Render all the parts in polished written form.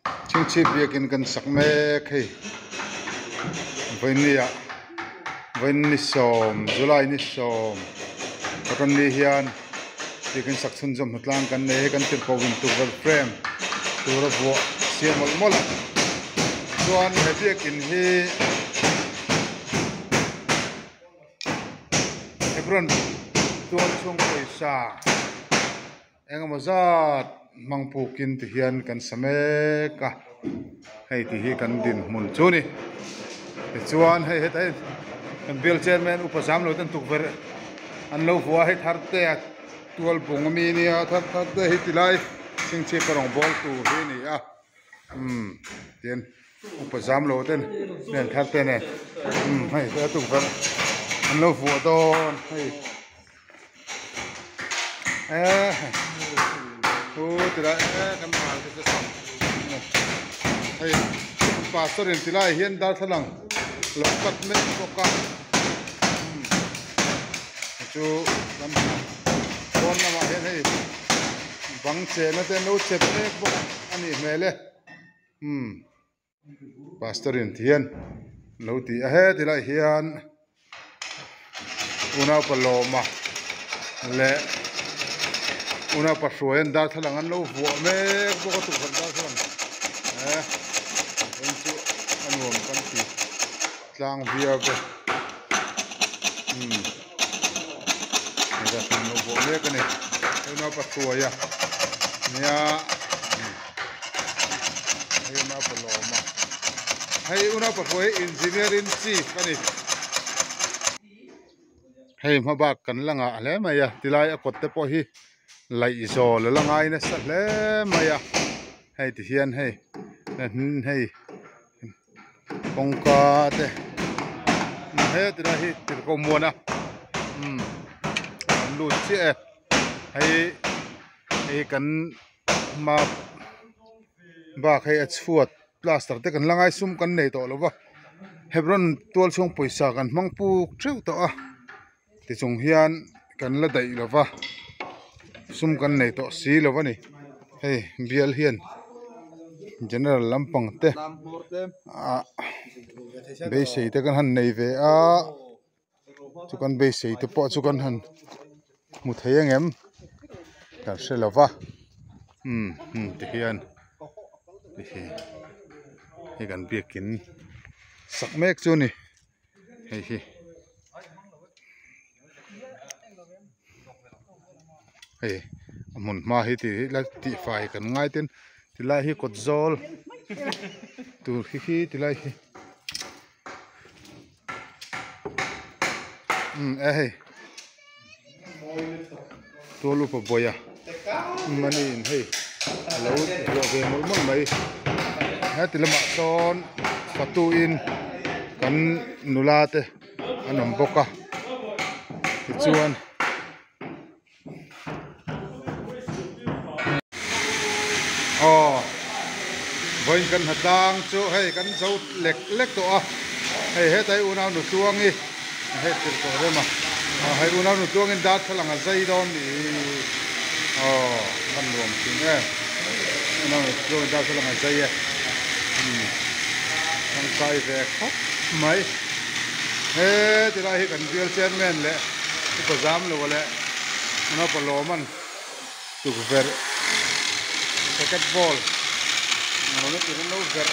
chim chip biakin kan sak me khai vainia vaini som July ni som kan ni hian biakin sak chun jom hutlang kan ne kan tir ko win tu vel frame tura bo siamol mol chuan he biakin hi hebron tuan chung paisa engamazat mangpukin ti hian kan sameka hei ti hi kan din mun chuni ti chuan hei hetai kan bill chairman upasam lo tan tukver an lo huwa hei tharte tual bungami ni a tharte hi tilai singchi parong bol tu hi ni a tian upasam lo tan nen tharte ne hei ta tukver an lo huwa don hei tila kan mal ke sam hei pastor in tila hian dar thalang lokat me koka chu kan kon na ma hei bang che na te no che pe bo ani mele pastor in hian lo ti a he tila hian una paloma le una pasuan dar thalang an lo vuwa me bo ko tu kan dar thalang chu anuam kan ti tlang via be da kan lo bo me kan ne una pasuaya nia una paloma hai una pasuai engineer in chief ani hei mabak kan langa ale maya tilai a kotte po hi lai zo le langai na sa le maya hei ti hian hei hei kongka te he tira hi tir ko mona lu chi e hei kan ma ba khai achfuat plaster te kan langai sum kan nei to lova hebron tol chung poisa kan mangpu treu to a ti chung hian kan la dai lova sum kan nei to si lova ni hei bial hian general lampang te be sei te kan han nei ve a chu kan be sei te po chu kan han mu thei ngem kan se lova ti hian hi kan biakin sak mek chu ni hei hi hei mun ma hi ti la ti fai kan ngai ten ti lai hi kot zol tur hi ti lai hi hei tolu pa boya manin hei lo do ve mol mol mai ha ti lama son patu in kan nulate anom boka ti chuan voin kan hatang chu hei kan zo lek lek to a hei hetai unau nu tuangi he tir ko rema hei unau nu tuangin dat thalanga zai don ni kan luam tin unau nu tuangin dat thalanga zai kan kai ve khop mai he tira hi kan bial chairman le ko jam lo le unau paloman tu ver second ball nó chỉ nó gật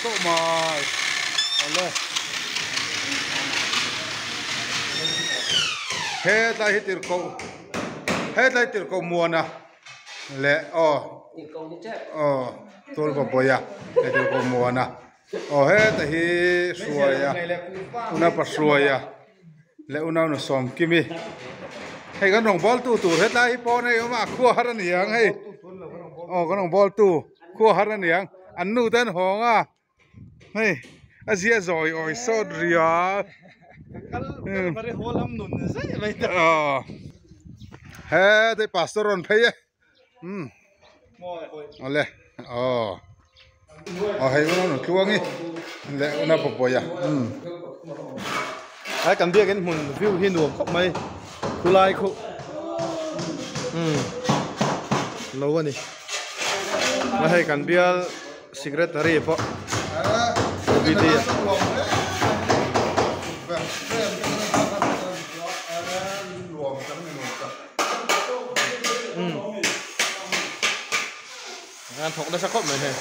to mai ale he tai tir ko muana le tol ba boya le tir ko muana he ta hi suaya una pa suaya le una no som kimi he kan rong bol tu he tai po nei ma khu haran yang he kan rong bol tu khu haran yang anu tan honga hei azia zoi oi so ria mare holam nun sai vai ta he de pastoron pheye ole hei no tuangi le una popoya ai kan bia kan mun view hi nuam khop mai kulai khu lâu quá đi Mà hay cần bial secretary po. BT. Ăn thục nó sắc khóc rồi nè.